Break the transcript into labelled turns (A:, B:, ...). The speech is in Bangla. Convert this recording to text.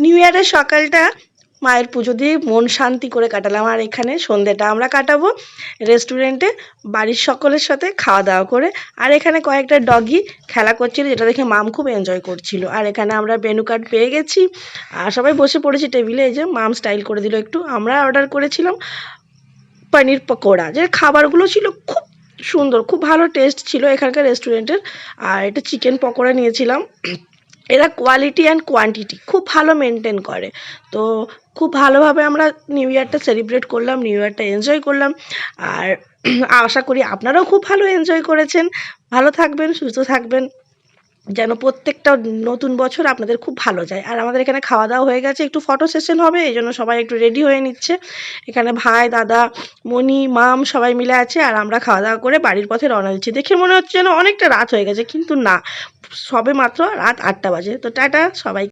A: নিউ ইয়ারের সকালটা মায়ের পুজো দিয়ে মন শান্তি করে কাটালাম। আর এখানে সন্ধ্যেটা আমরা কাটাবো রেস্টুরেন্টে বাড়ির সকলের সাথে খাওয়া দাওয়া করে। আর এখানে কয়েকটা ডগি খেলা করছিল, যেটা দেখে মাম খুব এনজয় করছিল। আর এখানে আমরা মেনু কার্ড পেয়ে গেছি আর সবাই বসে পড়েছি টেবিলে। এই যে মাম স্টাইল করে দিল একটু। আমরা অর্ডার করেছিলাম পনির পকোড়া, যে খাবারগুলো ছিল খুব সুন্দর, খুব ভালো টেস্ট ছিল এখানকার রেস্টুরেন্টের। আর এটা চিকেন পকোড়া নিয়েছিলাম। এরা কোয়ালিটি অ্যান্ড কোয়ান্টিটি খুব ভালো মেনটেন করে। তো খুব ভালোভাবে আমরা নিউ ইয়ারটা সেলিব্রেট করলাম, নিউ ইয়ারটা এনজয় করলাম। আর আশা করি আপনারাও খুব ভালো এনজয় করেছেন। ভালো থাকবেন, সুস্থ থাকবেন, যেন প্রত্যেকটা নতুন বছর আপনাদের খুব ভালো যায়। আর আমাদের এখানে খাওয়া দাওয়া হয়ে গেছে, একটু ফটো সেশন হবে, এই জন্য সবাই একটু রেডি হয়ে নিচ্ছে। এখানে ভাই, দাদা, মনি, মাম সবাই মিলে আছে। আর আমরা খাওয়া দাওয়া করে বাড়ির পথে রওনা দিচ্ছি। দেখে মনে হচ্ছে যেন অনেকটা রাত হয়ে গেছে, কিন্তু না, সবে মাত্র রাত 8টা বাজে। তো টাটা সবাই।